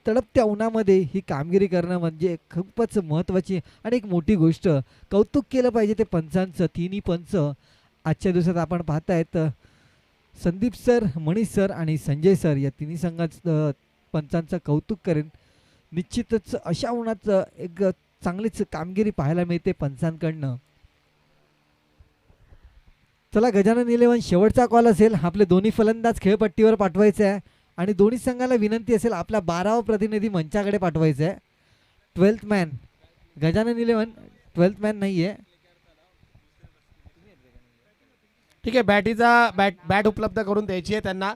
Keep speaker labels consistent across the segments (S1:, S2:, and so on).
S1: तडपत्या उन्हामध्ये ही कामगिरी करणं म्हणजे खूपच महत्त्वाची आणि एक मोठी गोष्ट. कौतुक केलं पाहिजे ते पंचांचं. तिन्ही पंच आजच्या दिवसात आपण पाहतायत संदीप सर, मनीष सर आणि संजय सर या तिन्ही संघाचं पंचांचं कौतुक करेन. निश्चितच अशा उन्हात एक चांगलीच कामगिरी पाहायला मिळते पंचांकडनं. चला गजानन इलेव्हन शेवटचा कॉल असेल. आपले दोन्ही फलंदाज खेळपट्टीवर पाठवायचे आहे आणि दोन्ही संघाला विनंती असेल आपला 12वा प्रतिनिधी मंचाकडे पाठवायचा आहे. 12th man Gajanan eleven 12th man नाही आहे.
S2: ठीक आहे, बॅट उपलब्ध करून द्यायची आहे त्यांना.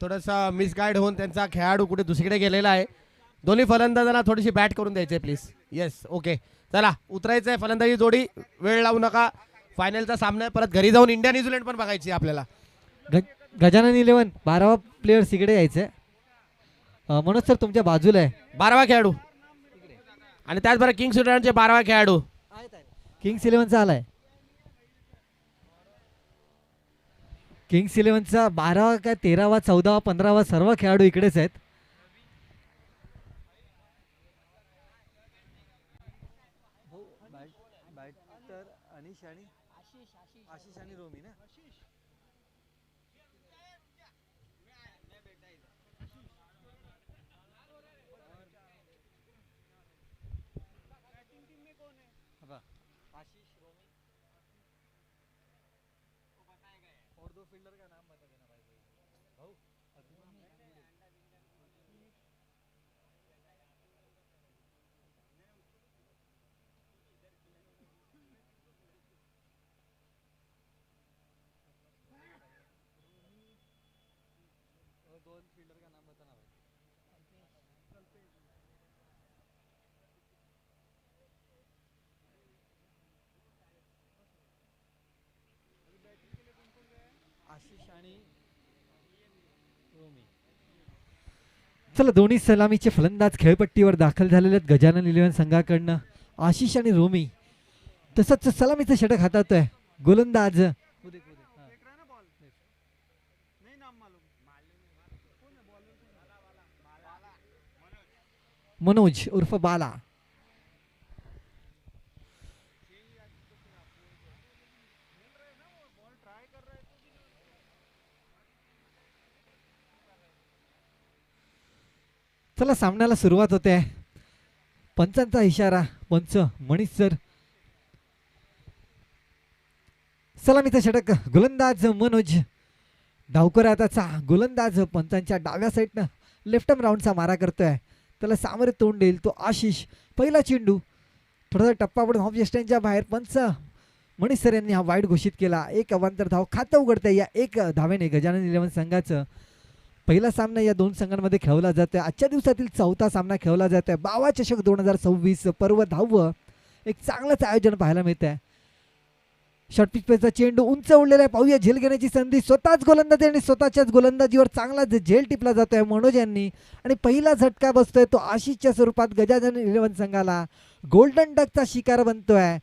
S2: थोडंसं मिसगाईड होऊन त्यांचा खेळाडू कुठे दुसरीकडे गेलेला आहे. दोन्ही फलंदाजांना थोडीशी बॅट करून द्यायची आहे प्लीज. Yes, okay. चला उतरायचं आहे फलंदाजी जोडी. वेळ लावू नका. फायनलचा सामना परत घरी जाऊन इंडिया न्यूझीलंड पण बघायची आपल्याला.
S1: गजानन इलेव्हन 12वा प्लेयर इकडे यायचं. मनोज सर तुमच्या बाजूला आहे.
S2: 12वा खेळाडू आणि त्याचबरोबर किंग्स इलेव्हनचे 12वा खेळाडू.
S1: किंग्स इलेव्हनचा आलाय. किंग्स इलेव्हनचा 12वा काय 13वा 14वा 15वा सर्व खेळाडू इकडेच आहेत. आशिष आणि रोमी ना. आशीष रोमी और दो फील्डर का नाम बता देना भाई. भाऊ दोन फील्डर का नाम बताना भाई. आशिष आणि रोमी. चला दोन्ही सलामीचे फलंदाज खेळपट्टीवर दाखल झालेले आहेत गजानन इलेव्हन संघाकडनं. आशिष आणि रोमी. तसंच सलामीचं षटक हाताळतोय गोलंदाज मनोज उर्फ बाला. चला सामन्याला सुरुवात होते. पंचांचा इशारा. पंच मनीष सर. सलामीचा षटक गोलंदाज मनोज. डावकर हाताचा गोलंदाज पंचांच्या डाव्या साईडनं लेफ्ट आर्म राऊंडचा मारा करतोय. त्याला सामोरे तोंड देईल तो आशिष. पहिला चेंडू थोडासा टप्पा पडून ऑफ स्टँडच्या बाहेर. पंच मनीष सर यांनी हा वाईट घोषित केला. एक अवांतर धाव खातं उघडतंय या एक धावेने गजानन इलेव्हन संघाचं. पहिला सामना या दोन संघांमध्ये खेळवला जातोय. आजच्या दिवसातील चौथा सामना खेळवला जातोय. बावा चषक 2026 पर्व 10. एक चांगलंच आयोजन पाहायला मिळत आहे. शॉर्ट पिचचा चेंडू उंच उडलेला आहे. पाहूया झेल घेण्याची संधी. स्वतःच गोलंदाजी आणि स्वतःच्याच गोलंदाजीवर चांगला झेल टिपला जातोय मनोज यांनी आणि पहिला झटका बसतोय तो आशिषच्या स्वरूपात गजानन इलेव्हन संघाला. गोल्डन डकचा शिकार बनतोय.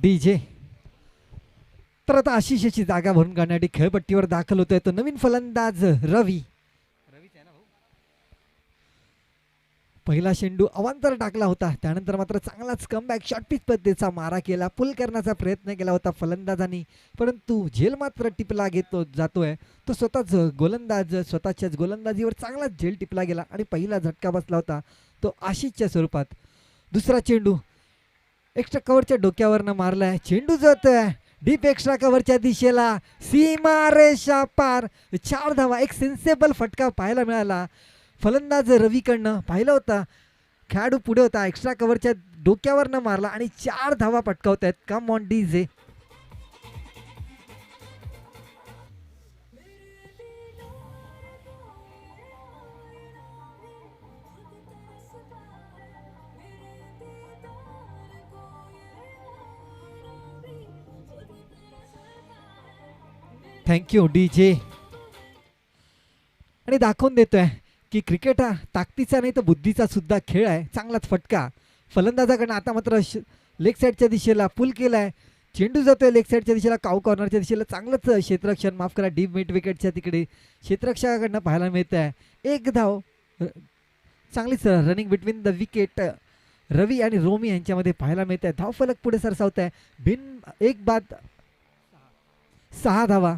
S1: डीजे. तर आता आशिषची जागा भरून काढण्यासाठी खेळपट्टीवर दाखल होतोय तो नवीन फलंदाज रवी. पहिला चेंडू अवांतर टाकला होता. त्यानंतर मात्र चांगलाच कमबॅक शॉर्ट पिच पद्धतीचा मारा केला. पुल करण्याचा प्रयत्न केला होता फलंदाजांनी परंतु झेल मात्र टिपला घेतो जातोय तो स्वतःच गोलंदाज. स्वतःच्याच गोलंदाजीवर चांगलाच झेल टिपला गेला आणि पहिला झटका बसला होता तो आशिषच्या स्वरूपात. दुसरा चेंडू एक्स्ट्रा कव्हरच्या डोक्यावरनं मारलाय. चेंडू जातोय डीप एक्स्ट्रा कव्हरच्या दिशेला. सीमा रेषा पार. 4 धावा. एक सेन्सेबल फटका पाहायला मिळाला फलंदाज रवीकडनं. पाहिलं होता खेळाडू पुढे होता, एक्स्ट्रा कव्हरच्या डोक्यावर न मारला आणि 4 धावा पटकावतायत. Come on DJ. Thank you DJ. आणि दाखवून देतोय की क्रिकेट हा ताकदीचा नाही तर बुद्धीचा सुद्धा खेळ आहे. चांगलाच फटका फलंदाजाकडनं. आता मात्र लेग साईडच्या दिशेला पुल केलाय. चेंडू जातोय लेग साईडच्या दिशेला, काऊ कॉर्नरच्या दिशेला. चांगलंच क्षेत्ररक्षण, माफ करा, डीप मिड विकेटच्या तिकडे क्षेत्ररक्षकाकडनं पाहायला मिळत आहे. एक धाव. चांगलीच रनिंग बिटवीन द विकेट रवी आणि रोमी यांच्यामध्ये पाहायला मिळत आहे. धावफलक पुढे सरसावत आहे. बिन एक बाद 6 धावा.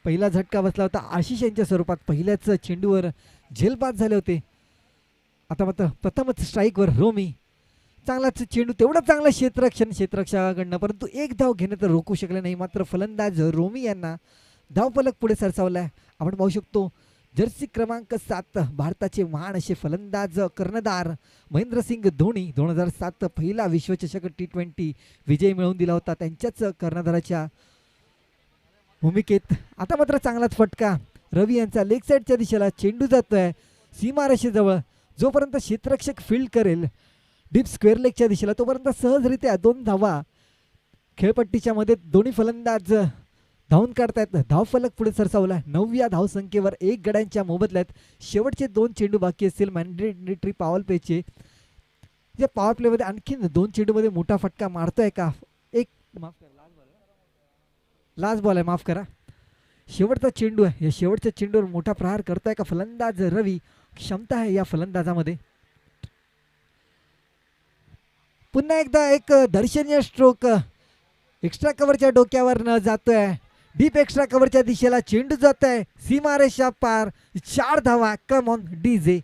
S1: पहिला झटका बसला होता आशिष यांच्या स्वरूपात. पहिल्याच चेंडूवर झेलबाद झाले होते. आता मात्र प्रथमच स्ट्राईकवर रोमी. चांगलाच चेंडू, तेवढं चांगलं क्षेत्ररक्षकाकडनं, परंतु एक धाव घेणं तर रोखू शकले नाही. मात्र फलंदाज रोमी यांना धावफलक पुढे सरसावलाय. आपण पाहू शकतो जर्सी क्रमांक 7 भारताचे महान असे फलंदाज कर्णधार महेंद्रसिंग धोनी 2007 पहिला विश्वचषक T20 विजय मिळवून दिला होता. त्यांच्याच कर्णधाराच्या भूमिकेत आता मात्र चांगलाच फटका रवी यांचा. लेग साईडच्या दिशेला चेंडू जातोय सीमारेषेजवळ. जोपर्यंत क्षेत्ररक्षक फील्ड करेल डीप स्क्वेअर लेगच्या दिशेला तोपर्यंत सहजरित्या 2 धावा खेळपट्टीच्या मध्ये दोन्ही फलंदाज धावून काढतायत. धावफलक पुढे सरसावला. 9व्या धावसंख्येवर 1 गड्यांच्या मोबदल्यात शेवटचे 2 चेंडू बाकी असतील मॅन्डेटरी पॉवर प्लेचे. या पॉवर प्लेमध्ये आणखीन 2 चेंडूमध्ये मोठा फटका मारतोय का? एक माफ करा, लास्ट बॉल आहे, माफ करा. शेवटचा चेंडू आहे. या शेवटच्या चेंडूवर मोठा प्रहार करतोय का फलंदाज रवी? क्षमता आहे या फलंदाजामध्ये. पुन्हा एकदा एक दर्शनीय स्ट्रोक एक्स्ट्रा कव्हरच्या डोक्यावर न जातोय. डीप एक्स्ट्रा कव्हरच्या दिशेला चेंडू जातोय सीमारेषा पार. 4 धावा. कम ऑन डीजे.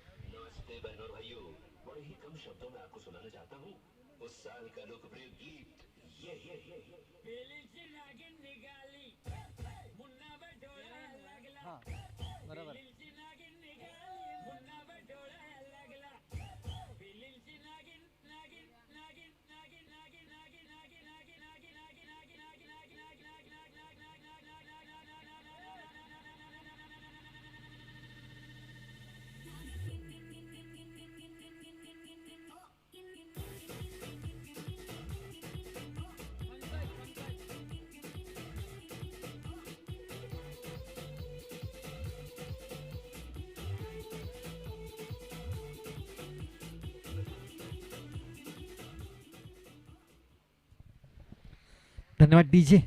S1: धन्यवाद डीजे.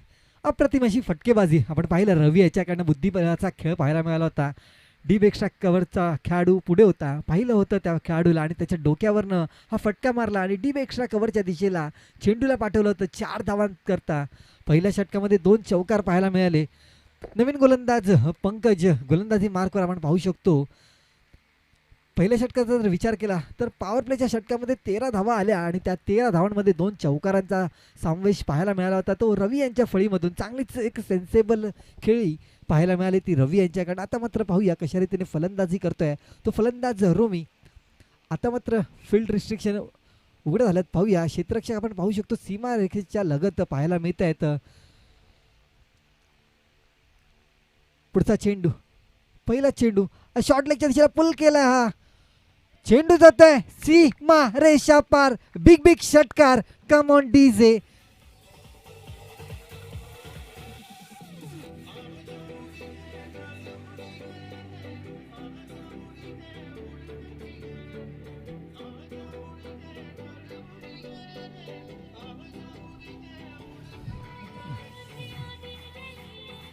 S1: अप्रतिम अशी फटकेबाजी आपण पाहिलं. रवी याच्याकडनं बुद्धिबळाचा खेळ पाहायला मिळाला होता. डीप एक्स्ट्रा कव्हरचा खेळाडू पुढे होता. पाहिलं होतं त्या खेळाडूला आणि त्याच्या डोक्यावरनं हा फटका मारला आणि डीप एक्स्ट्रा कव्हरच्या दिशेला चेंडूला पाठवलं होतं 4 धावांकरता. पहिल्या षटकामध्ये 2 चौकार पाहायला मिळाले. नवीन गोलंदाज पंकज गोलंदाजी मार्कवर आपण पाहू शकतो. पहिल्या षटकाचा जर विचार केला तर पॉवर प्लेच्या षटकामध्ये 13 धावा आल्या आणि त्या 13 धावांमध्ये 2 चौकारांचा समावेश पाहायला मिळाला होता. तो रवी यांच्या फळीमधून चांगलीच एक सेन्सेबल खेळी पाहायला मिळाली ती रवी यांच्याकडे. आता मात्र पाहूया कशा रीतीने फलंदाजी करतोय तो फलंदाज रोमी. आता मात्र फील्ड रिस्ट्रिक्शन उघडं झाल्यात. पाहूया क्षेत्ररक्षक आपण पाहू शकतो सीमारेषेच्या लगत पाहायला मिळत आहेत. पुढचा चेंडू, पहिला चेंडू शॉर्ट लेगच्या दिशेला पुल केलाय. हा चेंडू जातोय सीमा रेषा पार. बिग बिग षटकार. Come on DJ.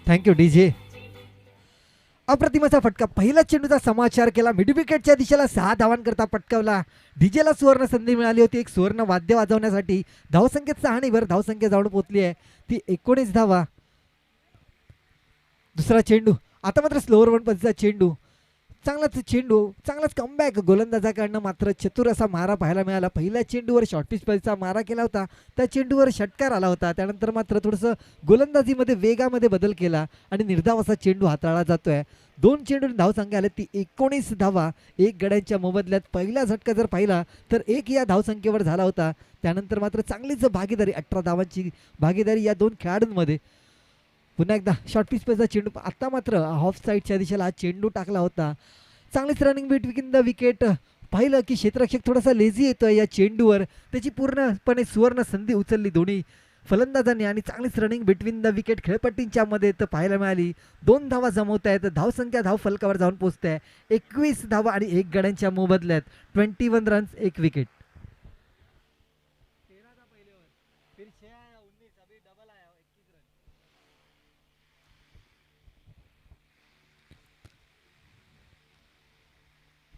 S1: Thank you DJ. अप्रतिमाचा फटका. पहिला चेंडूचा समाचार केला. मिड विकेटच्या दिशेला 6 धावांकरता पटकावला. डीजेला सुवर्ण संधी मिळाली होती एक सुवर्ण वाद्य वाजवण्यासाठी. धावसंख्येत 6 आणि भर धावसंख्या जाऊन पोहोचली आहे ती 19 धावा. दुसरा चेंडू. आता मात्र स्लोअर वन पद्धतीचा चेंडू. चांगलाच चेंडू, चांगलाच कमबॅक गोलंदाजाकडनं, मात्र चतुर असा मारा पाहायला मिळाला. पहिल्या चेंडूवर शॉर्ट पिचचा मारा केला होता, त्या चेंडूवर षटकार आला होता. त्यानंतर मात्र थोडंसं गोलंदाजीमध्ये वेगामध्ये बदल केला आणि निर्धाव असा चेंडू हाताळला जातोय. 2 चेंडूंनी धावसंख्या आल्या ती 19 धावा 1 गड्यांच्या मोबदल्यात. पहिला झटका जर पाहिला तर 1 या धावसंख्येवर झाला होता. त्यानंतर मात्र चांगलीच भागीदारी, 18 धावांची भागीदारी या 2 खेळाडूंमध्ये. पुन्हा एकदा शॉर्ट पिचचा चेंडू, आता मात्र ऑफ साईडच्या दिशेला हा चेंडू टाकला होता. चांगलीच रनिंग बिटवीन द विकेट. पाहिलं की क्षेत्ररक्षक थोडासा लेझी येतोय या चेंडूवर, त्याची पूर्णपणे सुवर्ण संधी उचलली दोन्ही फलंदाजांनी आणि चांगलीच रनिंग बिटवीन द विकेट खेळपट्टींच्या मध्ये तर पाहायला मिळाली. 2 धावा जमवत आहेत, धावसंख्या धाव फलकावर जाऊन पोहोचते आहे 21 धावा आणि 1 गड्यांच्या मोबदल्यात 21 रन्स 1 विकेट.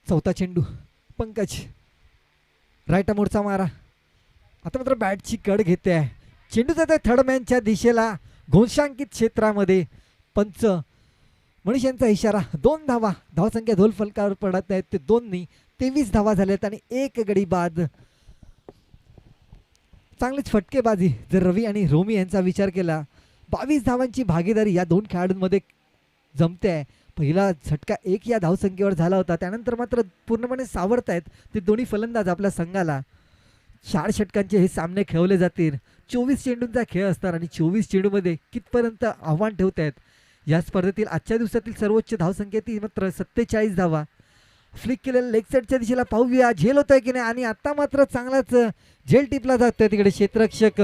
S1: चौथा चेंडू पंकज, राईट मोडचा मारा. आता मात्र बॅटची कड घेते आहे, चेंडू जात आहे थर्डमॅनच्या दिशेला घोषांकित क्षेत्रामध्ये. पंच मनीष यांचा इशारा. 2 धावा, धावसंख्या धोल फलकावर पडत आहेत ते 2नी. 23 धावा झाल्यात आणि 1 गडी बाद. चांगलीच फटकेबाजी जर रवी आणि रोमी यांचा विचार केला. 22 धावांची भागीदारी या 2 खेळाडूंमध्ये जमते आहे. पहिला झटका 1 या धावसंख्येवर झाला होता, त्यानंतर मात्र पूर्णपणे सावरत आहेत ते दोन्ही फलंदाज आपल्या संघाला. 4 षटकांचे हे सामने खेळवले जातील. 24 चेंडूंचा खेळ असणार आणि 24 चेंडूमध्ये कितपर्यंत आव्हान ठेवत आहेत या स्पर्धेतील आजच्या दिवसातील सर्वोच्च धावसंख्या ती मात्र 47 धावा. फ्लिक केलेल्या लेग साईडच्या दिशेला पाहूया झेल होतोय की नाही, आणि आता मात्र चांगलाच झेल टिपला जातोय तिकडे क्षेत्ररक्षक.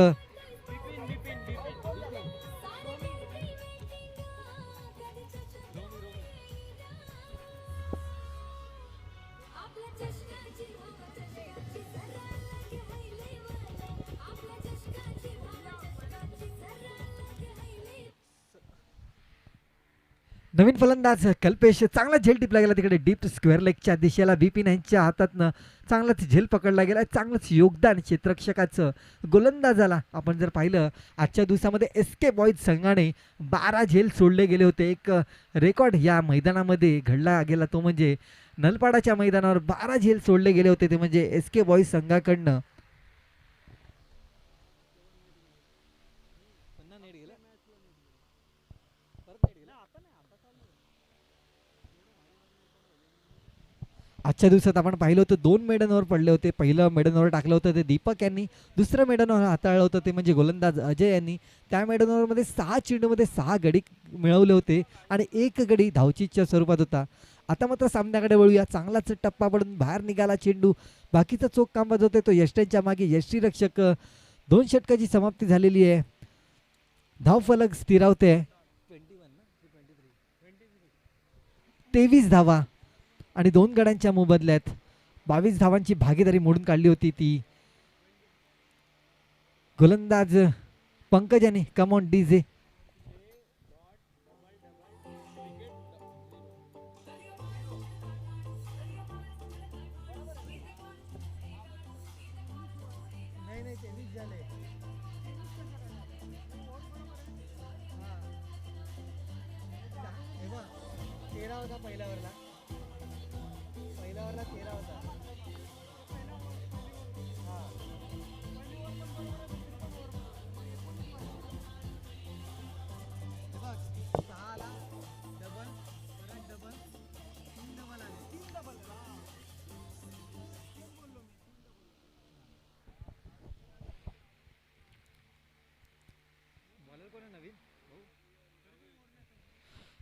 S1: नवीन फलंदाज कल्पेश, चांगला झेल टिपला गेला तिकडे डीप स्क्वेअर लेगच्या दिशेला. बीपी यांच्या हातातनं चांगलाच झेल पकडला गेला. चांगलंच योगदान क्षेत्ररक्षकाचं. गोलंदाजाला आपण जर पाहिलं आजच्या दिवसामध्ये एसके बॉईज संघाने 12 झेल सोडले गेले होते. एक रेकॉर्ड या मैदानामध्ये घडला गेला, तो म्हणजे नलपाडाच्या मैदानावर 12 झेल सोडले गेले होते, ते म्हणजे एसके बॉईज संघाकडनं. आजच्या दिवसात आपण पाहिलं होतं 2 मेडन ओव्हर पडले होते. पहिलं मेडन ओव्हर टाकलं होतं ते दीपक यांनी, दुसरं मेडन ओव्हर हाताळलं होतं ते म्हणजे गोलंदाज अजय यांनी. त्या मेडन ओव्हरमध्ये 6 चेंडूमध्ये 6 गडी मिळवले होते आणि 1 गडी धावचीच्या स्वरूपात होता. आता मात्र सामन्याकडे वळूया. चांगलाच टप्पा पडून बाहेर निघाला चेंडू, बाकीचा चोख काम बजावतोय तो यष्ट्यांच्या मागे यष्टीरक्षक. 2 षटकाची समाप्ती झालेली आहे, धावफलक स्थिरावते. 23 धावा आणि 2 गड्यांच्या मोबदल्यात 22 धावांची भागीदारी मोडून काढली होती ती गोलंदाज पंकज यांनी. Come on DJ.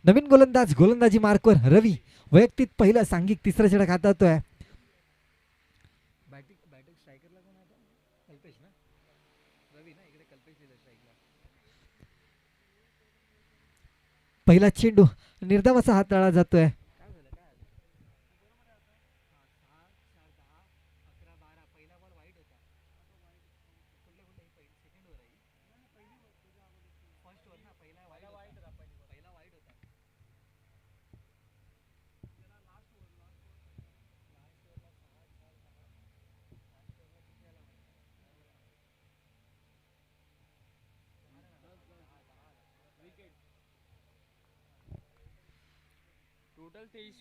S1: नवीन गोलंदाज गोलंदाजी मार्कवर रवी. वैयक्तिक पहिलं सांघिक तिसरा षटक हाताळतोय. पहिला चेंडू निर्धाव असा हाताळला जातोय.
S3: टोटल 23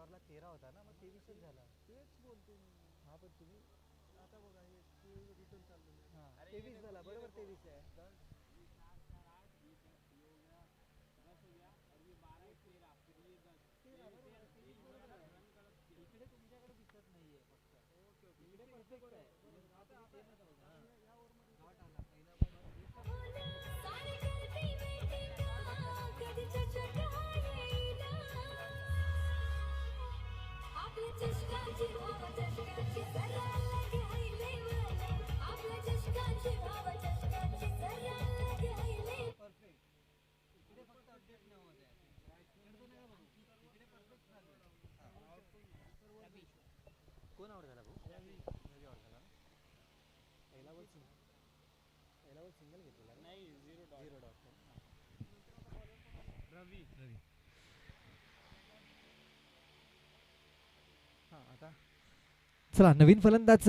S1: ओव्हरला 13 होता ना, मग 23 झाला.
S3: तेच बोलतो मी.
S1: हा पण तुम्ही
S3: आता बघा हे रिटर्न चाललेलं आहे.
S1: 23 झाला, बरोबर 23 आहे. इकडे तुमच्याकडे दिसत नाहीये फक्त. इकडे परफेक्ट आहे. आता ते नका बघा. या ओव्हरमध्ये शॉट आला पहिला बॉल. परफेक्ट. इकडे फक्त अपडेट नाही होत आहे. इकडे नका बघू. इकडे परफेक्ट चालू आहे. कोण आउट झाला भाऊ? रवी आउट झाला ना. पहिला बॉल सिंगल घेतलेला ना?
S3: नाही झिरो
S1: डॉट.
S3: रवी
S1: आता चला नवीन फलंदाज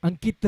S1: अंकित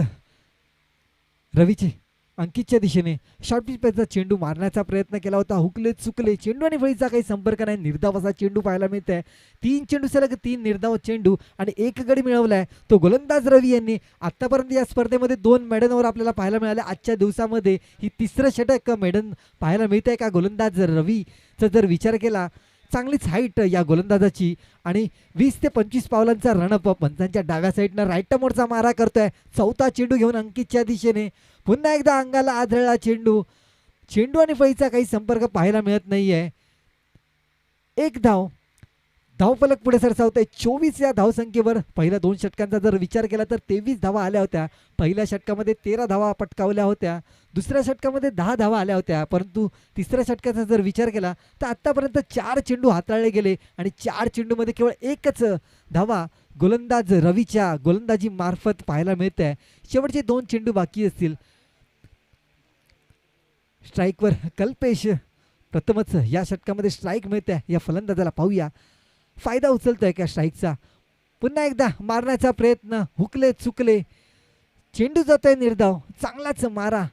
S1: रवीचे अंकितच्या दिशेने शॉर्ट पिच पेसचा चेंडू मारण्याचा प्रयत्न केला होता. हुकले चुकले. चेंडू आणि फळीचा काही संपर्क नाही. निर्धाव असा चेंडू पाहायला मिळत आहे. 3 चेंडू सलग 3 निर्धाव चेंडू आणि 1 गडी मिळवलाय तो गोलंदाज रवी यांनी. आतापर्यंत या स्पर्धेमध्ये 2 मेडनवर आपल्याला पाहायला मिळाले. आजच्या दिवसामध्ये ही 3रं षटक मेडन पाहायला मिळत आहे का गोलंदाज रवीचा जर विचार केला. चांगलीच हाईट या गोलंदाजाची आणि 20 ते 25 पावलांचा रणअप. पंचांच्या डाव्या साईडनं राईट मोडचा मारा करतोय. 4था चेंडू घेऊन अंकितच्या दिशेने. पुन्हा एकदा अंगाला आदळला चेंडू. चेंडू आणि फळीचा काही संपर्क पाहायला मिळत नाहीये. 1 धाव. धावफलक पुढे सरसावतोय 24 या धावसंख्येवर. पहिल्या 2 षटकांचा जर विचार केला तर 23 धावा आल्या होत्या. पहिल्या षटकामध्ये 13 धावा पटकावल्या होत्या. दुसऱ्या षटकामध्ये 10 धावा आल्या होत्या. परंतु तिसऱ्या षटकाचा जर विचार केला तर आतापर्यंत 4 चेंडू हाताळले गेले आणि 4 चेंडूमध्ये केवळ 1च धावा गोलंदाज रवीच्या गोलंदाजी मार्फत पाहायला मिळत आहे. शेवटचे 2 चेंडू बाकी असतील. स्ट्राईकवर कल्पेश. प्रथमच या षटकामध्ये स्ट्राईक मिळते या फलंदाजाला. पाहूया फायदा उचलतोय का स्ट्राईकचा. पुन्हा एकदा मारण्याचा प्रयत्न. हुकले चुकले. चेंडू जातोय निर्धाव. चांगलाच मारा.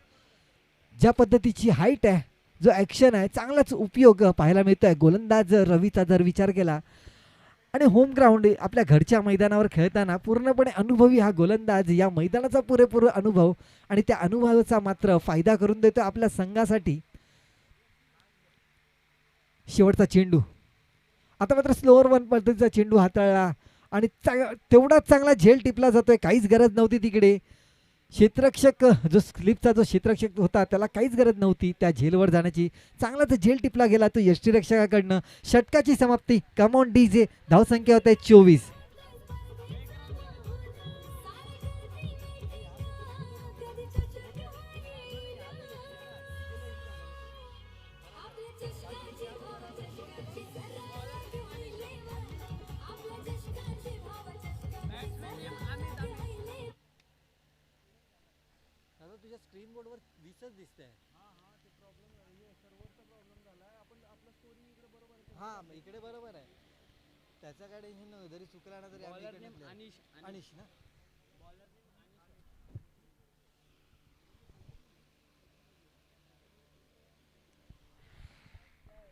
S1: ज्या पद्धतीची हाईट आहे जो ॲक्शन आहे चांगलाच उपयोग पाहायला मिळतोय गोलंदाज रवीचा जर विचार केला. आणि होम ग्राउंड आपल्या घरच्या मैदानावर खेळताना पूर्णपणे अनुभवी हा गोलंदाज. या मैदानाचा पुरेपूर अनुभव आणि त्या अनुभवाचा मात्र फायदा करून देतो आपल्या संघासाठी. शेवटचा चेंडू. आता मात्र स्लोअर 1 पद्धतीचा चेंडू हाताळला आणि तेवढाच चांगला झेल टिपला जातोय. काहीच गरज नव्हती तिकडे. क्षेत्ररक्षक जो स्लिपचा जो क्षेत्ररक्षक होता त्याला काहीच गरज नव्हती त्या झेलवर जाण्याची. चांगलाच झेल टिपला गेला तो यष्टीरक्षकाकडनं. षटकाची समाप्ती. Come on DJ. धावसंख्या होत आहे 24. तुझ्या स्क्रीन बोर्डवर 20च दिसतंय.
S3: ते प्रॉब्लेम झाला सर्व्हरचा प्रॉब्लेम झालाय. आपण आपला स्टोरी इकडे बरोबर आहे.
S1: हा इकडे बरोबर आहे. त्याचा काय टेन्शन नव्हतं. जरी चुकला ना तरी अनिश ना.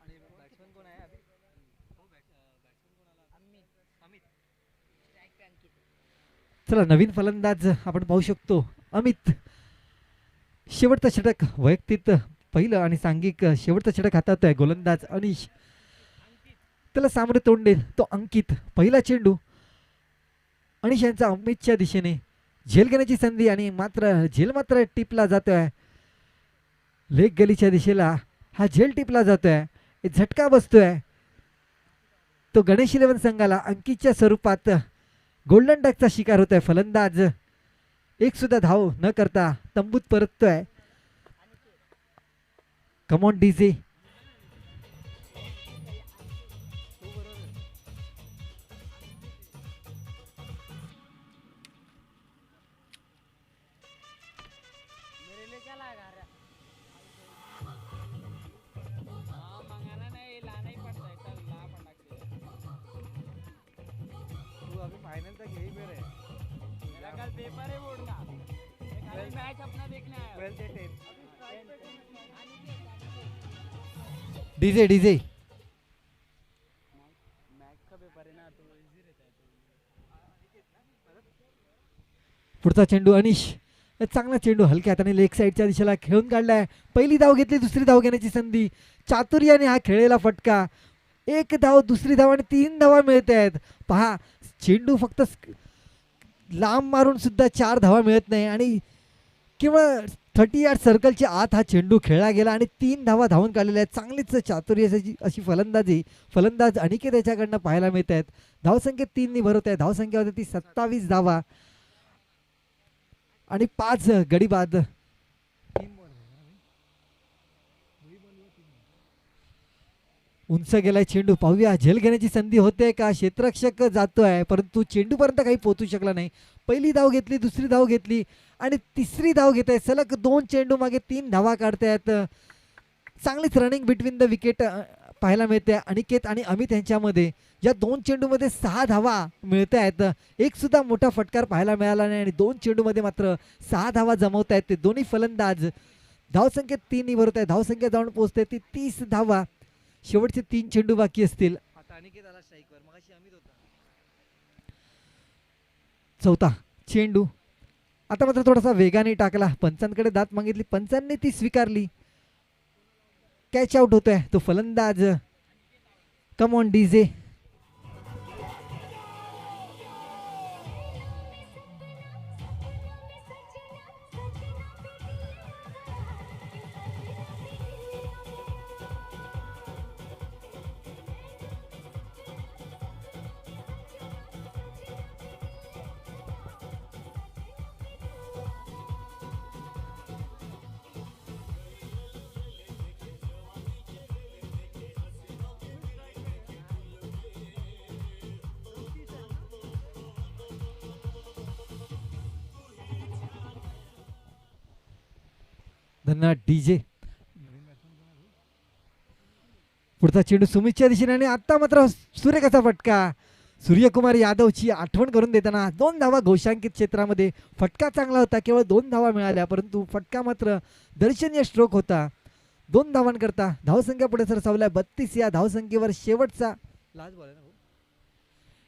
S1: आणि बॅट्समन कोण आहे? चला नवीन फलंदाज आपण पाहू शकतो अमित. शेवटचं षटक वैयक्तिक पहिलं आणि सांघिक शेवटचं षटक हातात आहे गोलंदाज अनिश. त्याला सामोरे तोंड देईल तो अंकित. पहिला चेंडू अनिश यांचा अमितच्या दिशेने. झेल घेण्याची संधी आणि मात्र झेल मात्र टिपला जातोय. लेग गलीच्या दिशेला हा झेल टिपला जातोय. झटका बसतोय तो गणेश 11 संघाला. अंकितच्या स्वरूपात गोल्डन डकचा शिकार होतोय फलंदाज. 1 सुद्धा धाव न करता तंबूत परततोय. Come on DJ. फाइनल तक यही पे रहे. मेरा कल पेपर है बोर्ड का. कल मैच अपना देखना है. 12 से 10. डीजे
S3: का पेपर है ना तो इजी रहता है तो
S1: पुढचा चेंडू अनिश, चांगला चेंडू हलक्या हाताने लेग साईडच्या दिशेला खेळून काढलाय. पहिली धाव घेतली, दुसरी धाव घेण्याची संधी. चातुर्याने हा खेळलेला फटका. एक धाव, दुसरी धाव आणि 3 धावा मिळत आहेत. पहा, चेंडू फक्त लांब मारून सुद्धा 4 धावा मिळत नाही आणि केवळ 30 यार्ड सर्कलच्या आत हा चेंडू खेळला गेला आणि 3 धावा धावून काढलेल्या आहेत. चांगलीच चातुर्याची अशी फलंदाज अनिकेत याच्याकडनं पाहायला मिळत आहेत. धावसंख्या 3 भरवत आहे. धावसंख्या होती ती 27 धावा आणि 5 गडी बाद. उंच गेलाय चेंडू, पाहूया झेल घेण्याची संधी होते का. क्षेत्ररक्षक जातोय परंतु चेंडूपर्यंत काही पोहोचू शकला नाही. पहिली धाव घेतली, दुसरी धाव घेतली आणि तिसरी धाव घेत आहे. सलग 2 चेंडू मागे 3 धावा काढतायत. चांगलीच रनिंग बिटवीन द विकेट पाहायला मिळते अनिकेत आणि अमित यांच्यामध्ये. या 2 चेंडूमध्ये 6 धावा मिळत आहेत. एक सुद्धा मोठा फटकार पाहायला मिळाला नाही आणि 2 चेंडूमध्ये मात्र 6 धावा जमवत आहेत ते दोन्ही फलंदाज. धावसंख्येत 3 भरत आहे. धावसंख्या जाऊन पोहोचते ती 30 धावा. शेवटचे 3 चेंडू बाकी असतील.
S3: आता अनिकेत आला स्ट्राईकवर मगाशी अमित होता.
S1: चौथा चेंडू आता मात्र थोडासा वेगाने टाकला. पंचांकडे दात मागितली, पंचांनी ती स्वीकारली. कॅच आउट होतोय तो फलंदाज. कम ऑन डीजे. धन्यवाद डीजे. पुढचा चेंडू सुमितच्या दिशेने आणि आता मात्र सूर्यकाचा फटका. सूर्यकुमार यादवची आठवण करून देताना 2 धावा घोषांकित क्षेत्रामध्ये. फटका चांगला होता, केवळ 2 धावा मिळाल्या परंतु फटका मात्र दर्शनीय स्ट्रोक होता. 2 धावांकरता धावसंख्या पुढे सरसावल्या 32. या धावसंख्येवर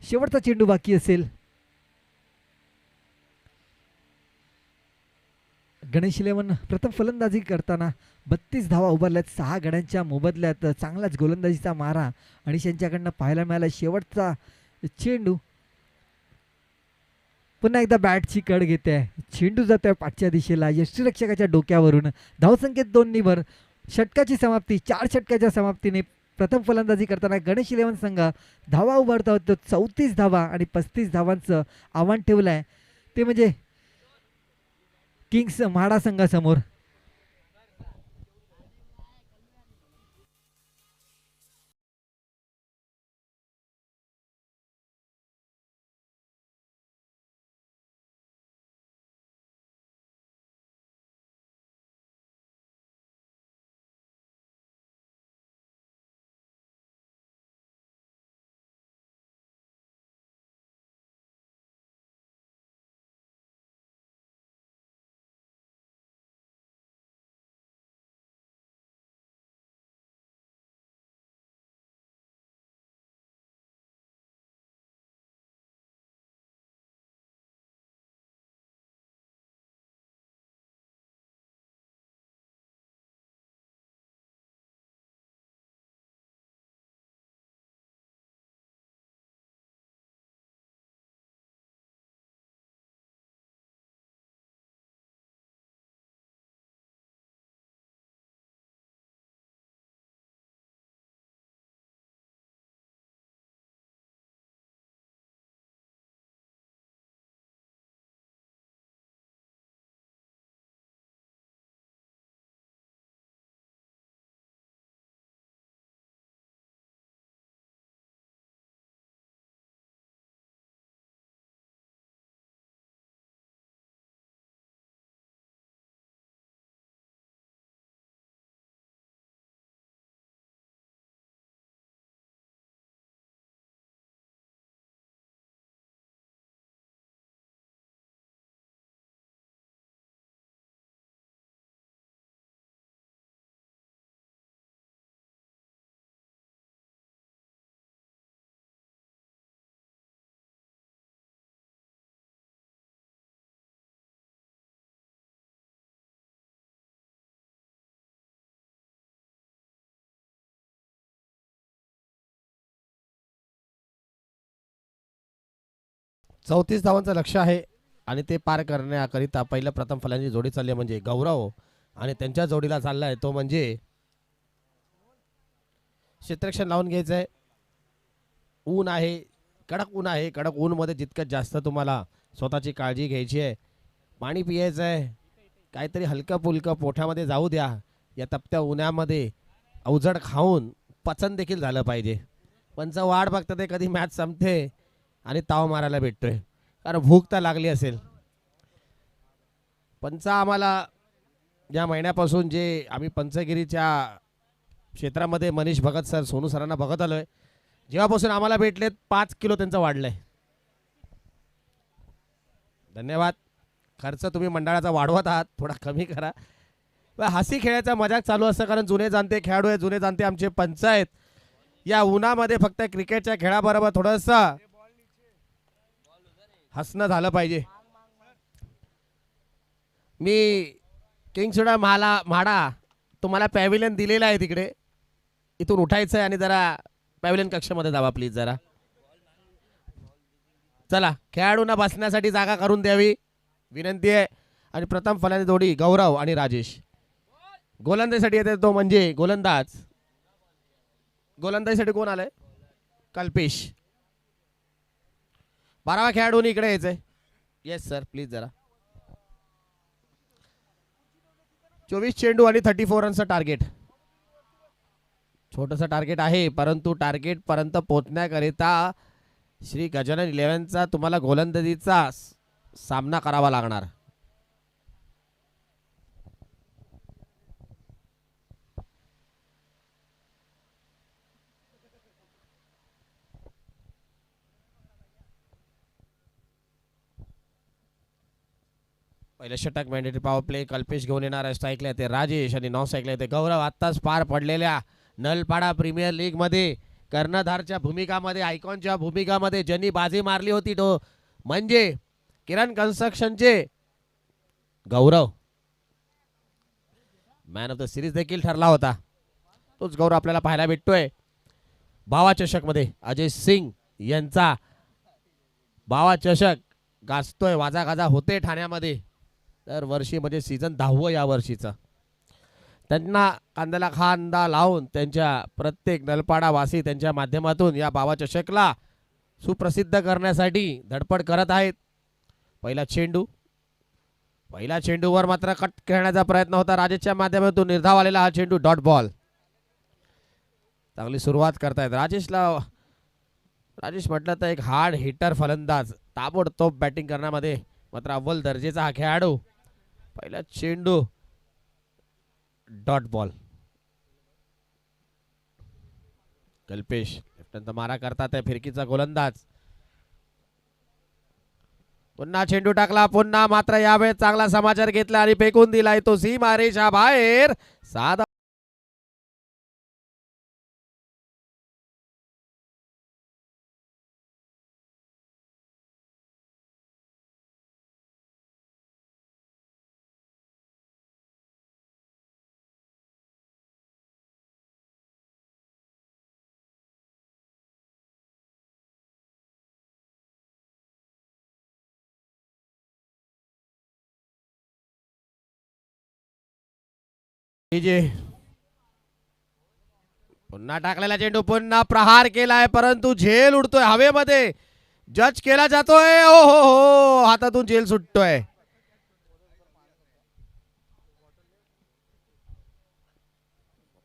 S1: शेवटचा चेंडू बाकी असेल. गणेश इलेव्हन प्रथम फलंदाजी करताना 32 धावा उभारल्यात 6 गड्यांच्या मोबदल्यात. चांगलाच गोलंदाजीचा मारा आणि त्यांच्याकडनं पाहायला मिळाला. शेवटचा चेंडू पुन्हा एकदा बॅटची कड घेते. चेंडू जातोय पाठच्या दिशेला यष्टीरक्षकाच्या डोक्यावरून. धावसंख्येत 2 भर. षटकाची समाप्ती. 4 षटकाच्या समाप्तीने प्रथम फलंदाजी करताना गणेश इलेव्हन संघ धावा उभारता होतो 34 धावा आणि 35 धावांचं आव्हान ठेवलंय ते म्हणजे किंग्स म्हाडा संघासमोर.
S2: 34 धावांचं लक्ष आहे आणि ते पार करण्याकरिता पहिलं प्रथम फलंदाजी जोडी चालली आहे म्हणजे गौरव आणि त्यांच्या जोडीला चाललाय तो म्हणजे क्षेत्ररक्षण लावून घ्यायचं आहे. ऊन आहे, कडक ऊन आहे. कडक ऊनमध्ये जितकं जास्त तुम्हाला स्वतःची काळजी घ्यायची आहे, पाणी पियायचं आहे, काहीतरी हलकं फुलकं पोटामध्ये जाऊ द्या. या तपत्या उन्हामध्ये अवजड खाऊन पचन देखील झालं पाहिजे. पंच वाट बघतात ते कधी मॅच संपते आणि ताव मारायला भेटतोय, कारण भूक तर लागली असेल. पंच आम्हाला या महिन्यापासून जे आम्ही पंचगिरीच्या क्षेत्रामध्ये मनीष भगत सर, सोनू सरांना बघत आलोय, जेव्हापासून आम्हाला भेटलेत 5 किलो त्यांचं वाढलंय. धन्यवाद. खर्च तुम्ही मंडळाचा वाढवत आहात, थोडा कमी करा. हसी खेळायचा मजाक चालू असतं, कारण जुने जाणते खेळाडू आहेत, जुने जाणते आमचे पंच आहेत. या उन्हामध्ये फक्त क्रिकेटच्या खेळाबरोबर थोडंसं हसणं झालं पाहिजे. मी किंगसुडा म्हाडा तुम्हाला पॅव्हिलियन दिलेलं आहे, तिकडे इथून उठायचं आहे आणि जरा पॅव्हिलियन कक्षामध्ये जावा प्लीज जरा. चला, खेळाडूंना बसण्यासाठी जागा करून द्यावी विनंती आहे. आणि प्रथम फलंदाजी जोडी गौरव आणि राजेश. गोलंदाजीसाठी येते तो म्हणजे गोलंदाजीसाठी कोण आलंय? कल्पेश. 12व्या खेळाडूंनी इकडे यायचंय. येस सर, प्लीज जरा. 24 चेंडू आणि 34 रनचं टार्गेट. छोटंसं टार्गेट आहे, परंतु टार्गेट पर्यंत पोहोचण्याकरिता श्री गजानन 11चा तुम्हाला गोलंदाजीचा सामना करावा लागणार. पहिलं षटक मॅन्डेटरी पॉवर प्ले. कल्पेश घेऊन येणार आहे. स्ट्राईकला येते राजेश आणि नॉन स्ट्राईकला येते गौरव. आत्ताच पार पडलेल्या नलपाडा प्रीमियर लीग मध्ये कर्णधारच्या भूमिकामध्ये, आयकॉनच्या भूमिकामध्ये ज्यांनी बाजी मारली होती तो म्हणजे किरण कन्स्ट्रक्शनचे गौरव. मॅन ऑफ द सिरीज देखील ठरला होता. तोच गौरव आपल्याला पाहायला भेटतोय. बावा चषक मध्ये अजय सिंग यांचा बावा चषक गाजतोय, वाजागाजा होते ठाण्यामध्ये दरवर्षी, म्हणजे सीझन 10वं या वर्षीचं. त्यांना कांद्याला खांदा लावून त्यांच्या प्रत्येक नलपाडावासी त्यांच्या माध्यमातून या बावा चषकला सुप्रसिद्ध करण्यासाठी धडपड करत आहेत. पहिला चेंडूवर मात्र कट खेळण्याचा प्रयत्न होता राजेशच्या माध्यमातून. निर्धाव आलेला हा चेंडू डॉट बॉल. चांगली सुरुवात करतायत राजेश म्हटलं तर एक हार्ड हिटर फलंदाज, ताबडतोब बॅटिंग करण्यामध्ये मात्र अव्वल दर्जेचा हा खेळाडू. पहिला चेंडू डॉट बॉल. कल्पेश लेफ्टहँडचा मारा करतात आहे, फिरकीचा गोलंदाज. पुन्हा चेंडू टाकला, पुन्हा मात्र यावेळेस चांगला समाचार घेतला आणि फेकून दिलाय तो सीमारेषा बाहेर. साधा पुन्हा टाकलेला चेंडू, पुन्हा प्रहार केलाय, परंतु झेल उडतोय हवेमध्ये. जज केला जातोय. ओ हो, हातातून झेल सुटतोय.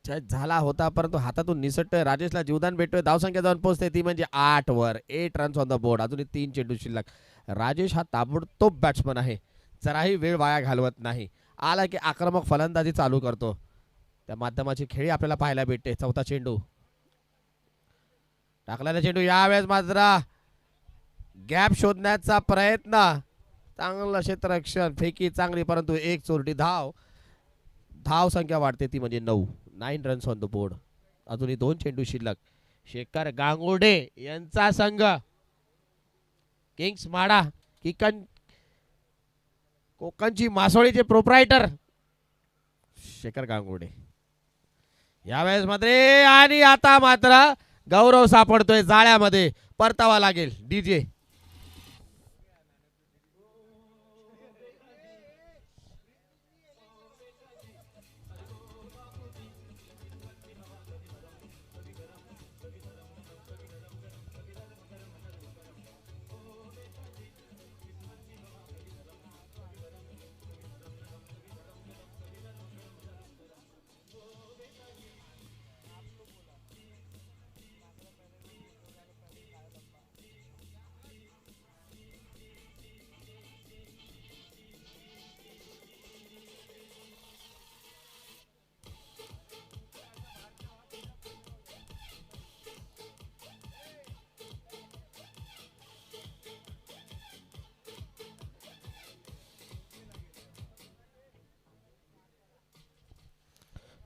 S2: जज झाला होता परंतु हातातून निसटतोय. राजेशला जीवदान भेटतोय. धावसंख्या जाऊन पोहोचते ती म्हणजे 8 वर. 8 रन्स ऑन द बोर्ड. अजूनही 3 चेंडू शिल्लक. राजेश हा ताबडतोब बॅट्समन आहे, जराही वेळ वाया घालवत नाही. आला की आक्रमक फलंदाजी चालू करतो. त्या माध्यमाची खेळी आपल्याला पाहायला भेटते. चौथा चेंडू टाकलेला चेंडू, यावेळेस मात्र गॅप शोधण्याचा प्रयत्न. चांगलं क्षेत्ररक्षण, फेकी चांगली, परंतु एक चोरटी धाव. धाव संख्या वाढते ती म्हणजे 9 रन्स ऑन द बोर्ड. अजूनही 2 चेंडू शिल्लक. शेखर गांगुर्डे यांचा संघ किंग्स माडा, कोकणची मासोळीचे प्रोप्रायटर शेखर गांगुर्डे यावेळेस मात्र. आणि आता मात्र गौरव सापडतोय जाळ्यामध्ये. परतावा लागेल डीजे.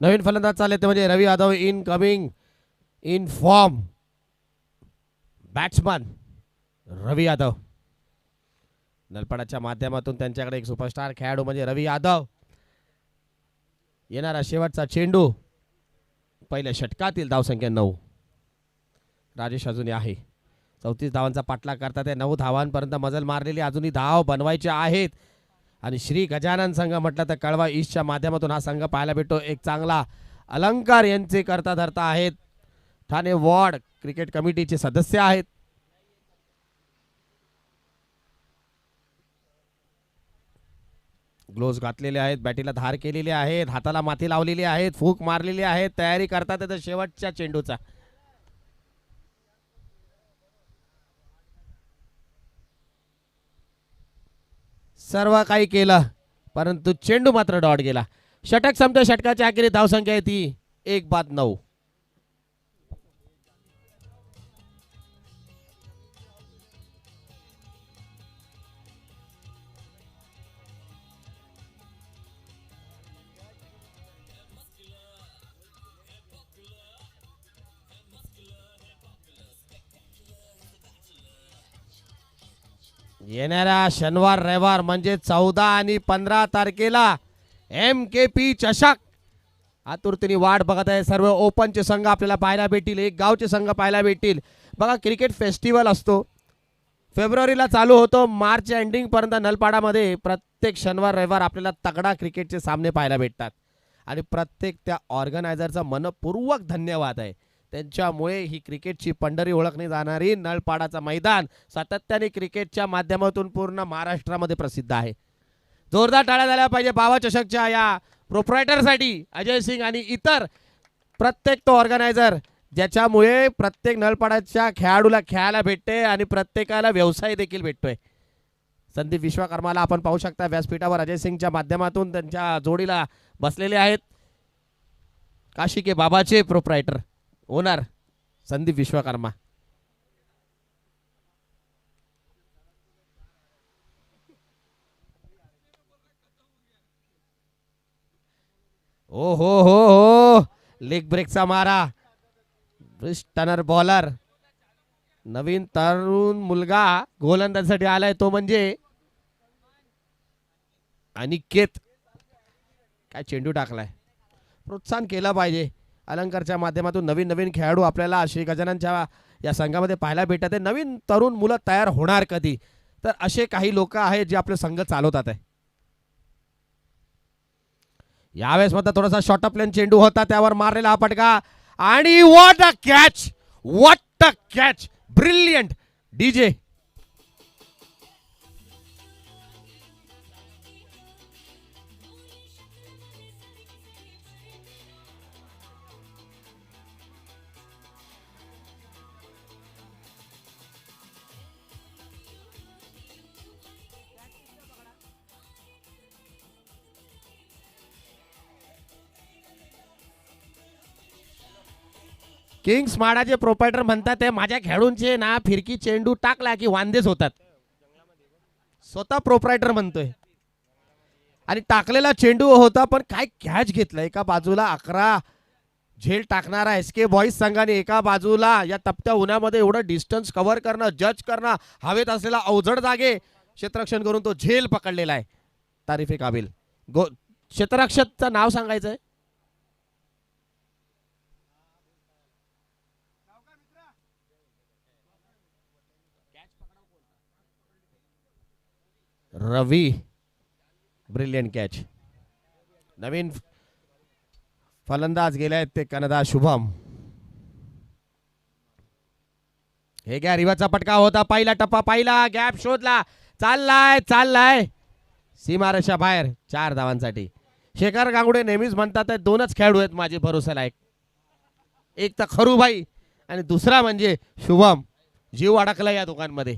S2: नवीन फलंदाज चालले ते म्हणजे Ravi Yadav incoming in form. Batsman Ravi Yadav. नलपाडाच्या माध्यमातून त्यांच्याकडे एक सुपरस्टार खेळाडू म्हणजे रवी यादव. येणारा शेवटचा चेंडू. पहिल्या षटकातील धावसंख्या 9. राजेश अजूनही आहे. 34 धावांचा पाठलाग करतात. 9 धावांपर्यंत मजल मारलेली, अजूनही धाव बनवायचे आहेत. आणि श्री गजानन संघ म्हटलं तर कळवा ईस्टच्या माध्यमातून हा संघ पाहायला भेटतो. एक चांगला अलंकार यांचे करता धरता आहेत. ठाणे वॉर्ड क्रिकेट कमिटीचे सदस्य आहेत. ग्लोव्ज घातलेले आहेत, बॅटीला धार केलेली आहेत, हाताला माती लावलेली आहेत, फूक मारलेली आहेत, तयारी करतात तर शेवटच्या चेंडूचा. सर्व काही केलं परंतु चेंडू मात्र डॉट गेला. षटक संपते. षटकाच्या अखेरी धावसंख्या आहे ती 1-9. येणाऱ्या शनिवार रविवार म्हणजे 14 आणि 15 तारखेला MKP चषक आतुरतेने वाट बघत आहे. सर्व ओपनचे संघ आपल्याला पाहायला भेटतील, एक गावचे संघ पाहायला भेटतील. बघा क्रिकेट फेस्टिवल असतो, फेब्रुवारीला चालू होतो, मार्च एंडिंग पर्यंत नलपाडामध्ये प्रत्येक शनिवार रविवार आपल्याला तगडा क्रिकेटचे सामने पाहायला भेटतात. आणि प्रत्येक त्या ऑर्गनायझरचा मनपूर्वक धन्यवाद आहे. त्यांच्यामुळे ही क्रिकेटची पंढरी ओळखली जाणारी नळपाडाचा मैदान सातत्याने क्रिकेटच्या माध्यमातून पूर्ण महाराष्ट्रामध्ये प्रसिद्ध आहे. जोरदार टाळ्या झाल्या पाहिजे बाबा चषकच्या या प्रोप्रायटरसाठी, अजय सिंग आणि इतर प्रत्येक तो ऑर्गनायझर ज्याच्यामुळे प्रत्येक नळपाडाच्या खेळाडूला खेळायला भेटते आणि प्रत्येकाला व्यवसाय देखील भेटतोय. संदीप विश्वकर्माला आपण पाहू शकता व्यासपीठावर अजय सिंगच्या माध्यमातून त्यांच्या जोडीला बसलेले आहेत. काशी के बाबाचे प्रोप्रायटर ओनर संदीप विश्वकर्मा. ओ हो लेग ब्रेकचा मारा. टनर बॉलर नवीन तरुण मुलगा गोलंदाजीसाठी आलाय तो म्हणजे अनिकेत. काय चेंडू टाकलाय. प्रोत्साहन केलं पाहिजे. अलंकारच्या माध्यमातून नवीन नवीन खेळाडू आपल्याला श्री गजाननच्या या संघामध्ये पाहायला भेटत आहे. नवीन तरुण मुलं तयार होणार कधी, तर असे काही लोक आहेत जे आपले संघ चालवतात आहे. यावेळेस मध्ये थोडासा शॉर्ट प्लेन चेंडू होता, त्यावर मारलेला हा फटका आणि what a catch, what a catch, brilliant DJ. Kings माडाचे प्रोपायटर म्हणतात ते माझ्या खेळूंचे ना फिरकी चेंडू टाकला की वांदेच होतात. स्वतः प्रोप्रायटर म्हणतोय. आणि टाकलेला चेंडू होता पण काय कॅच घेतला. एका बाजूला 11 झेल टाकणारा SK बॉईज संघाने, एका बाजूला या तपत्या उन्हामध्ये एवढं डिस्टन्स कव्हर करणं, जज करणं, हवेत असलेला अवजड जागे क्षेत्ररक्षण करून तो झेल पकडलेला आहे. तारीफे काबिल. क्षेत्ररक्षकचं नाव सांगायचंय. रवी. Brilliant catch. नवीन फलंदाज गेले आहेत ते कनदा शुभम. हे घ्या रिवाचा फटका होता. पहिला टप्पा, पहिला गॅप शोधला. चाललाय सीमारेषा बाहेर 4 धावांसाठी. शेखर गांगुडे नेहमीच म्हणतात दोनच खेळाडू आहेत माझे भरोसालायक, एक तर खरूभाई आणि दुसरा म्हणजे शुभम. जीव अडकला या दोघांमध्ये.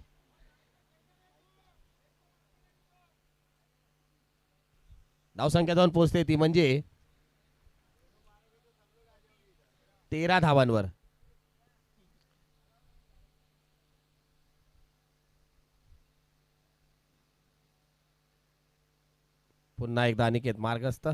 S2: धावसंख्या 2 पोहोचते ती म्हणजे 13 धावांवर. पुन्हा एकदा अनिकेत मार्गस्थ.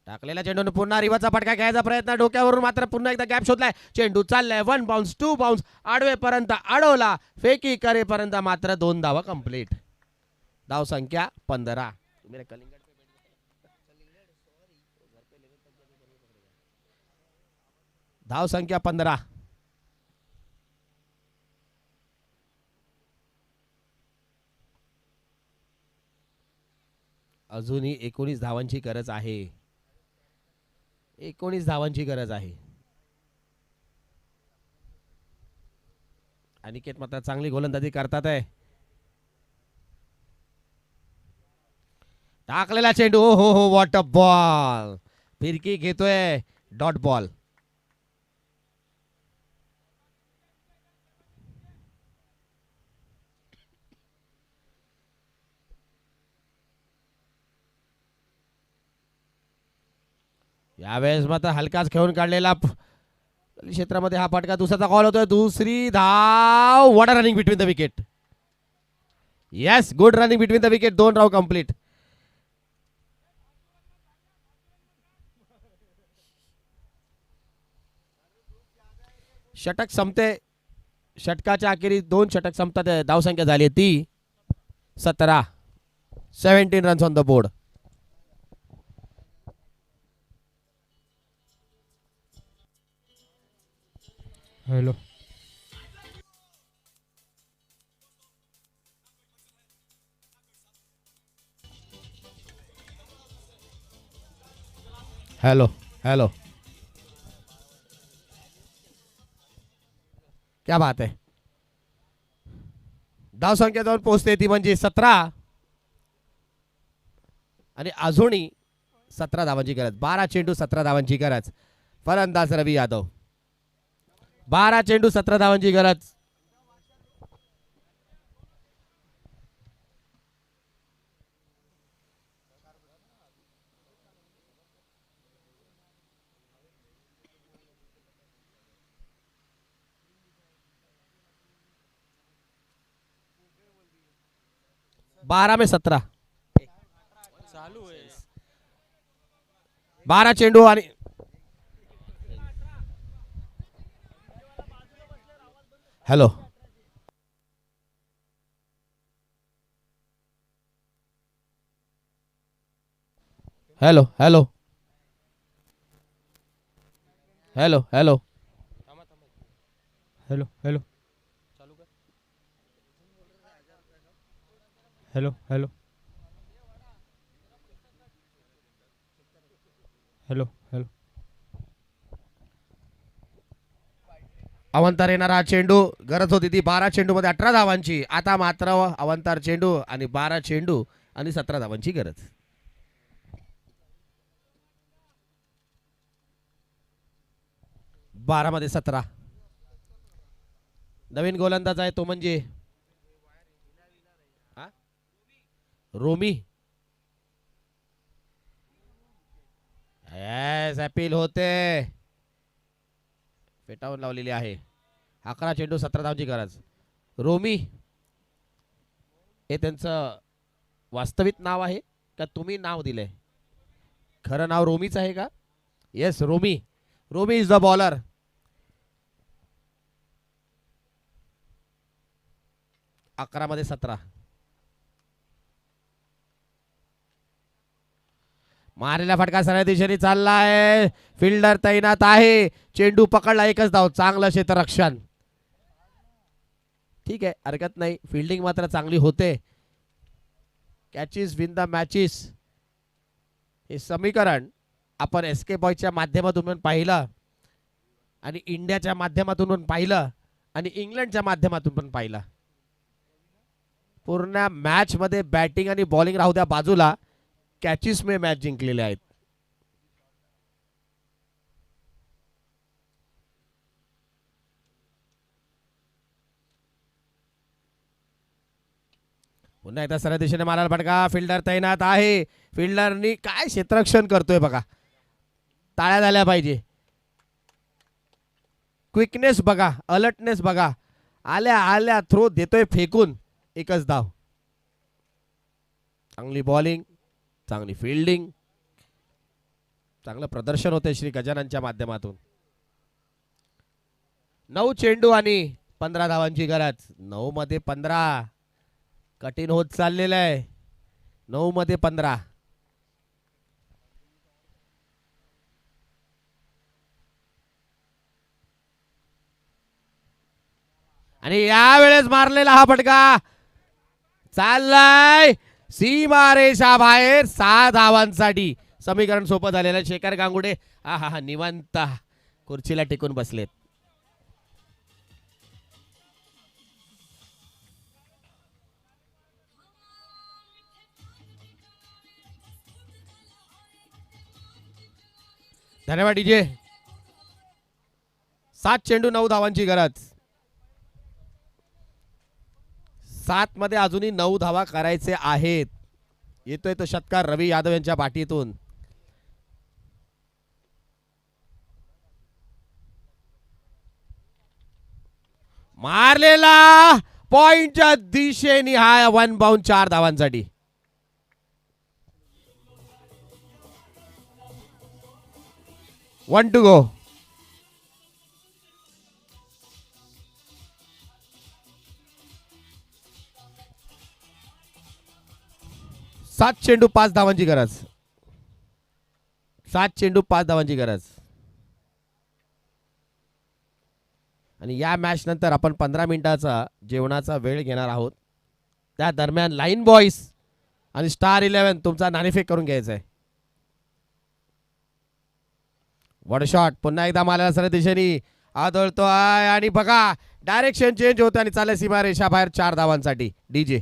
S2: टाकलेला चेंडूने पुन्हा रिवाचा फटका घ्यायचा प्रयत्न, डोक्यावरून मात्र पुन्हा एकदा गॅप शोधलाय. चेंडू चाललाय 1 बाउन्स 2 बाउन्स, आडवेपर्यंत अडवला, फेकी करेपर्यंत मात्र 2 धावा कंप्लीट. धाव संख्या 15. धाव संख्या 15. अजूनही 19 धावांची गरज आहे. 19 धावांची गरज आहे. अनिकेत मात्र चांगली गोलंदाजी करतात आहे. टाकलेला चेंडू, हो हो हो, व्हॉट अ बॉल. फिरकी घेतोय, डॉट बॉल. यावेळेस मात्र हलकाच खेळून काढलेला क्षेत्रामध्ये हा फटका. दुसऱ्याचा कॉल होतोय. दुसरी धाव. What a running between the wicket. Yes, good running between the wicket. 2 धाव कंप्लीट. षटक संपते. षटकाच्या अखेरीस 2 षटक संपतात. धावसंख्या झाली ती 17. 17 runs on the board.
S1: Hello
S2: hello hello, क्या बात आहे. धाव संख्या जाऊन पोहोचते ती म्हणजे 17. आणि अजूनही 17 धावांची गरज. 12 चेंडू 17 धावांची गरज. फलंदाज रवी यादव. 12 चेंडू 17 धावांची गरज. बारा में 17
S3: चालू आहे.
S2: 12 चेंडू आणि hello hello hello hello hello
S1: hello hello hello hello hello hello
S2: अवंतर येणारा चेंडू. गरज होती ती 12 चेंडू मध्ये 18 धावांची. आता मात्र अवंतर चेंडू आणि 12 चेंडू आणि 17 धावांची गरज. 12 मध्ये 17. नवीन गोलंदाज आहे तो म्हणजे रोमी. येस, अपील होते. पेटावून लावलेली आहे. 11 चेंडू 17 धावांची गरज. रोमी हे त्यांचं वास्तविक नाव आहे का तुम्ही नाव दिलंय? खरं नाव रोमीच आहे का? Yes, Romi. Romi is the bowler. अकरा मध्ये 17. मारलेला फटका सरळ दिशेने चाललाय. फिल्डर तैनात आहे. चेंडू पकडला, एकच धाव. चांगलं क्षेत्ररक्षण. ठीक आहे, हरकत नाही. फिल्डिंग मात्र चांगली होते. कॅचेस विन द मॅचेस हे समीकरण आपण एसके बॉयच्या माध्यमातून पण पाहिलं आणि इंडियाच्या माध्यमातून पण पाहिलं आणि इंग्लंडच्या माध्यमातून पण पाहिलं. पूर्ण मॅच मध्ये बॅटिंग आणि बॉलिंग राहू द्या बाजूला, कॅचेस में मॅच जिंकलेले आहेत. पुन्हा एकदा सरळ दिशेने मारायला फटका. फिल्डर तैनात आहे. फिल्डरनी काय क्षेत्ररक्षण करतोय बघा. टाळ्या झाल्या पाहिजे. क्विकनेस बघा, अलर्टनेस बघा. आल्या आल्या थ्रो देतोय फेकून, एकच धाव. चांगली बॉलिंग, चांगली फिल्डिंग. चांगलं प्रदर्शन होते श्री गजाननच्या माध्यमातून. 9 चेंडू आणि 15 धावांची गरज. 9 मध्ये 15 कठीण होत चाललेलं आहे. 9 मध्ये 15. आणि यावेळेस मारलेला हा फटका चाललाय सीमारेषा बाहेर. 6 धावांसाठी समीकरण सोपं झालेलं. शेखर गांगुडे हा हा हा निवांत खुर्चीला टेकून बसलेत. धन्यवाद डीजे. 7 चेंडू 9 धावांची गरज. 7 मध्ये अजूनही 9 धावा करायचे आहेत. येतोय तो षटकार रवी यादव यांच्या बाटीतून. मारलेला पॉइंटच्या दिशेने हा 1 बाउंड 4 धावांसाठी. One two go. 7 चेंडू 5 धावांची गरज. 7 चेंडू 5 धावांची गरज. आणि या मॅच नंतर आपण 15 मिनिटाचा जेवणाचा वेळ घेणार आहोत. त्या दरम्यान लाईन बॉईज आणि स्टार 11 तुमचा नाणेफेक करून घ्यायचा आहे. वन शॉट पुन्हा एकदा मारलेला सरळ दिशेने आदळतो आहे आणि बघा डायरेक्शन चेंज होते आणि चालले सीमारेषा बाहेर 4 धावांसाठी. डीजे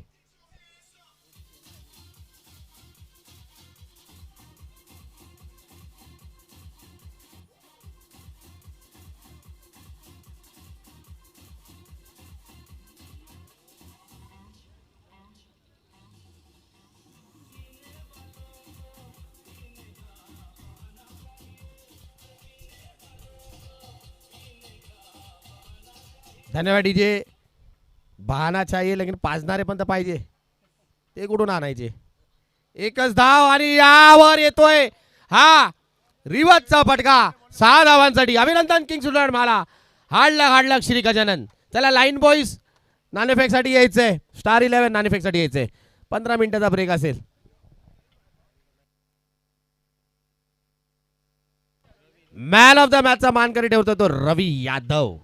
S2: धन्यवाद डीजे. बहाना चाहिए लेकिन पाजणारे पण तर पाहिजे. ते कुठून आणायचे. एकच धाव आणि यावर येतोय हा रिवर्सचा फटका 6 धावांसाठी. अभिनंदन किंग्स उलट मला. हाडला श्री गजानन. चला लाईन बॉईज नाणेफेकसाठी यायचंय. स्टार 11 नाणेफेकसाठी यायचंय. 15 मिनिटाचा ब्रेक असेल. मॅन ऑफ द मॅचचा मानकरी ठेवतो तो रवी यादव.